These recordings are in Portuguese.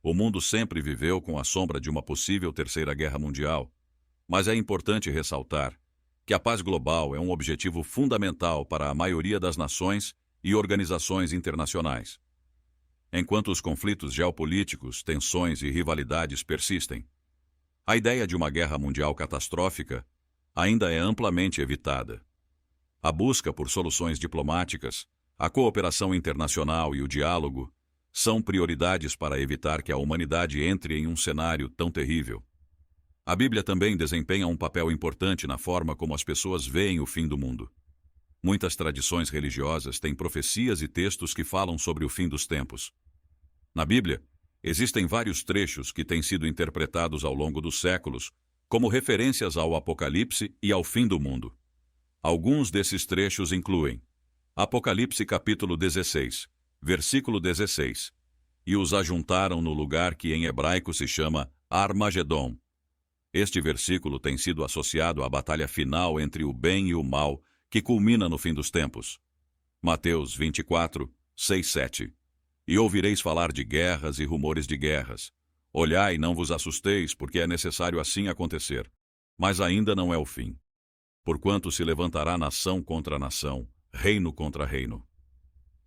O mundo sempre viveu com a sombra de uma possível terceira guerra mundial, mas é importante ressaltar que a paz global é um objetivo fundamental para a maioria das nações e organizações internacionais. Enquanto os conflitos geopolíticos, tensões e rivalidades persistem, a ideia de uma guerra mundial catastrófica ainda é amplamente evitada. A busca por soluções diplomáticas, a cooperação internacional e o diálogo são prioridades para evitar que a humanidade entre em um cenário tão terrível. A Bíblia também desempenha um papel importante na forma como as pessoas veem o fim do mundo. Muitas tradições religiosas têm profecias e textos que falam sobre o fim dos tempos. Na Bíblia, existem vários trechos que têm sido interpretados ao longo dos séculos como referências ao Apocalipse e ao fim do mundo. Alguns desses trechos incluem Apocalipse capítulo 16, versículo 16, e os ajuntaram no lugar que em hebraico se chama Armagedon. Este versículo tem sido associado à batalha final entre o bem e o mal, que culmina no fim dos tempos. Mateus 24, 6, 7. E ouvireis falar de guerras e rumores de guerras. Olhai, não vos assusteis, porque é necessário assim acontecer. Mas ainda não é o fim. Porquanto se levantará nação contra nação, reino contra reino.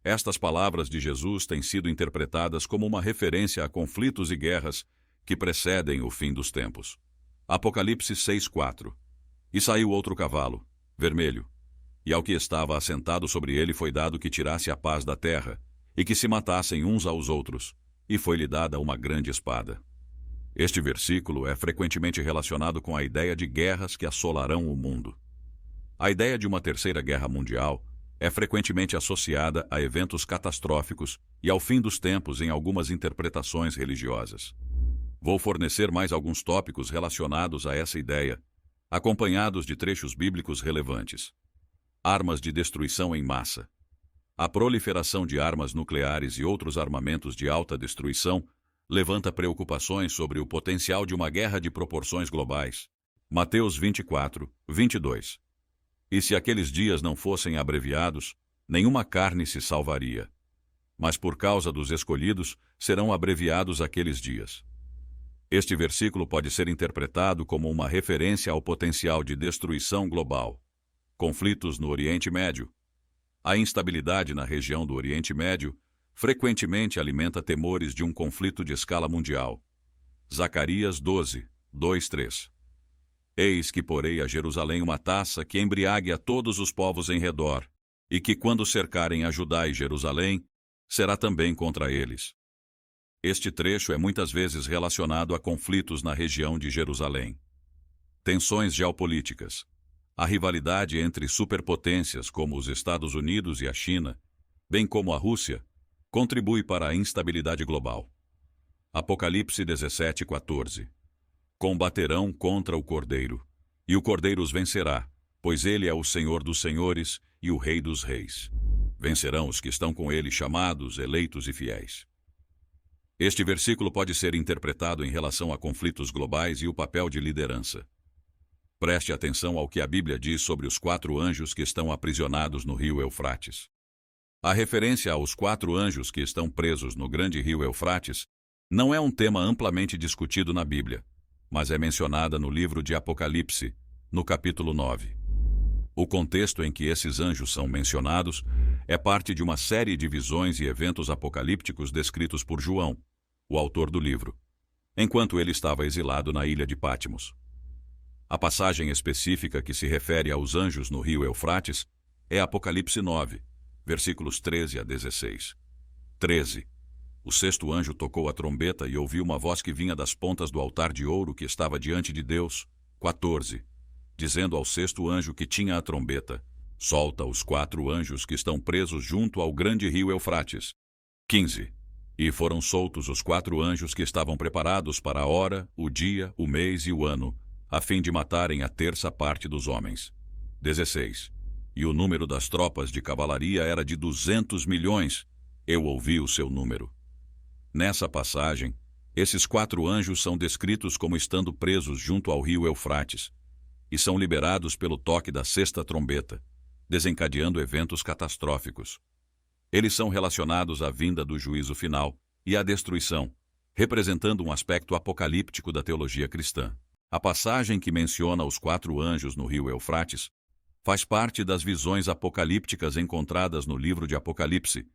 Estas palavras de Jesus têm sido interpretadas como uma referência a conflitos e guerras que precedem o fim dos tempos. Apocalipse 6:4. E saiu outro cavalo, vermelho, e ao que estava assentado sobre ele foi dado que tirasse a paz da terra, e que se matassem uns aos outros, e foi-lhe dada uma grande espada. Este versículo é frequentemente relacionado com a ideia de guerras que assolarão o mundo. A ideia de uma terceira guerra mundial é frequentemente associada a eventos catastróficos e ao fim dos tempos em algumas interpretações religiosas. Vou fornecer mais alguns tópicos relacionados a essa ideia, acompanhados de trechos bíblicos relevantes. Armas de destruição em massa. A proliferação de armas nucleares e outros armamentos de alta destruição levanta preocupações sobre o potencial de uma guerra de proporções globais. Mateus 24, 22. E se aqueles dias não fossem abreviados, nenhuma carne se salvaria. Mas por causa dos escolhidos, serão abreviados aqueles dias. Este versículo pode ser interpretado como uma referência ao potencial de destruição global. Conflitos no Oriente Médio. A instabilidade na região do Oriente Médio frequentemente alimenta temores de um conflito de escala mundial. Zacarias 12, 2, 3. Eis que porei a Jerusalém uma taça que embriague a todos os povos em redor, e que quando cercarem a Judá e Jerusalém, será também contra eles. Este trecho é muitas vezes relacionado a conflitos na região de Jerusalém. Tensões geopolíticas. A rivalidade entre superpotências como os Estados Unidos e a China, bem como a Rússia, contribui para a instabilidade global. Apocalipse 17, 14. Combaterão contra o Cordeiro, e o Cordeiro os vencerá, pois ele é o Senhor dos senhores e o Rei dos reis. Vencerão os que estão com ele chamados, eleitos e fiéis. Este versículo pode ser interpretado em relação a conflitos globais e o papel de liderança. Preste atenção ao que a Bíblia diz sobre os 4 anjos que estão aprisionados no rio Eufrates. A referência aos 4 anjos que estão presos no grande rio Eufrates não é um tema amplamente discutido na Bíblia, mas é mencionada no livro de Apocalipse, no capítulo 9. O contexto em que esses anjos são mencionados é parte de uma série de visões e eventos apocalípticos descritos por João, o autor do livro, enquanto ele estava exilado na ilha de Patmos. A passagem específica que se refere aos anjos no rio Eufrates é Apocalipse 9, versículos 13 a 16. 13. O 6º anjo tocou a trombeta e ouviu uma voz que vinha das pontas do altar de ouro que estava diante de Deus. 14. Dizendo ao 6º anjo que tinha a trombeta: solta os 4 anjos que estão presos junto ao grande rio Eufrates. 15. E foram soltos os 4 anjos que estavam preparados para a hora, o dia, o mês e o ano, a fim de matarem a 1/3 parte dos homens. 16. E o número das tropas de cavalaria era de 200 milhões. Eu ouvi o seu número. Nessa passagem, esses 4 anjos são descritos como estando presos junto ao rio Eufrates e são liberados pelo toque da 6ª trombeta, desencadeando eventos catastróficos. Eles são relacionados à vinda do juízo final e à destruição, representando um aspecto apocalíptico da teologia cristã. A passagem que menciona os 4 anjos no rio Eufrates faz parte das visões apocalípticas encontradas no livro de Apocalipse,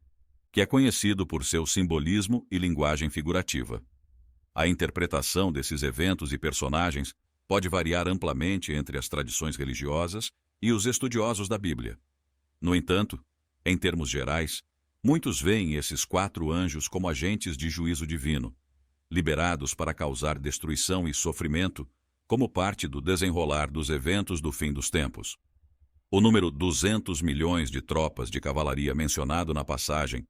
que é conhecido por seu simbolismo e linguagem figurativa. A interpretação desses eventos e personagens pode variar amplamente entre as tradições religiosas e os estudiosos da Bíblia. No entanto, em termos gerais, muitos veem esses 4 anjos como agentes de juízo divino, liberados para causar destruição e sofrimento, como parte do desenrolar dos eventos do fim dos tempos. O número 200 milhões de tropas de cavalaria mencionado na passagem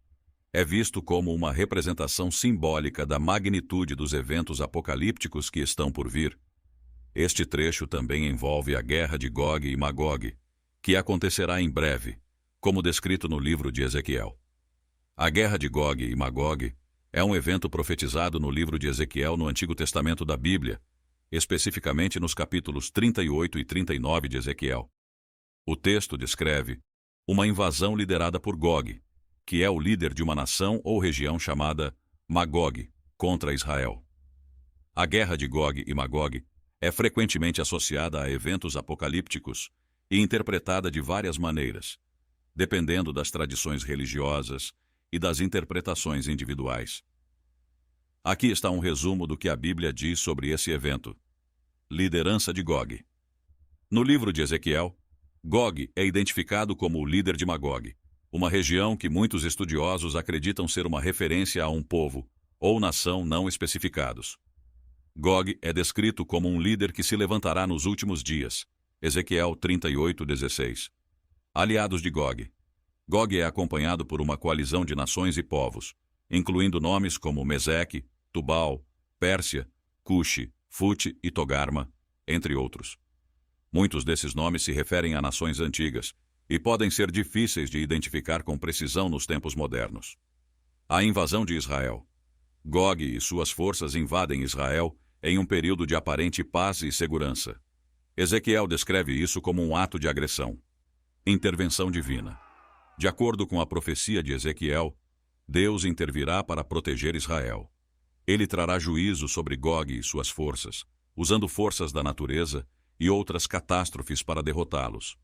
é visto como uma representação simbólica da magnitude dos eventos apocalípticos que estão por vir. Este trecho também envolve a guerra de Gog e Magog, que acontecerá em breve, como descrito no livro de Ezequiel. A guerra de Gog e Magog é um evento profetizado no livro de Ezequiel no Antigo Testamento da Bíblia, especificamente nos capítulos 38 e 39 de Ezequiel. O texto descreve uma invasão liderada por Gog, que é o líder de uma nação ou região chamada Magog, contra Israel. A guerra de Gog e Magog é frequentemente associada a eventos apocalípticos e interpretada de várias maneiras, dependendo das tradições religiosas e das interpretações individuais. Aqui está um resumo do que a Bíblia diz sobre esse evento. Liderança de Gog. No livro de Ezequiel, Gog é identificado como o líder de Magog, uma região que muitos estudiosos acreditam ser uma referência a um povo ou nação não especificados. Gog é descrito como um líder que se levantará nos últimos dias. Ezequiel 38:16. Aliados de Gog. Gog é acompanhado por uma coalizão de nações e povos, incluindo nomes como Meseque, Tubal, Pérsia, Cuxi, Fute e Togarma, entre outros. Muitos desses nomes se referem a nações antigas e podem ser difíceis de identificar com precisão nos tempos modernos. A invasão de Israel. Gog e suas forças invadem Israel em um período de aparente paz e segurança. Ezequiel descreve isso como um ato de agressão. Intervenção divina. De acordo com a profecia de Ezequiel, Deus intervirá para proteger Israel. Ele trará juízo sobre Gog e suas forças, usando forças da natureza e outras catástrofes para derrotá-los.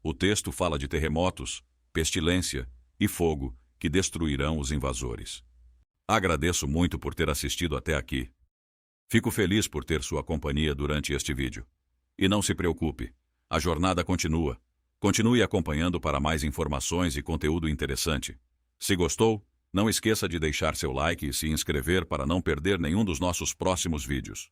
O texto fala de terremotos, pestilência e fogo que destruirão os invasores. Agradeço muito por ter assistido até aqui. Fico feliz por ter sua companhia durante este vídeo. E não se preocupe, a jornada continua. Continue acompanhando para mais informações e conteúdo interessante. Se gostou, não esqueça de deixar seu like e se inscrever para não perder nenhum dos nossos próximos vídeos.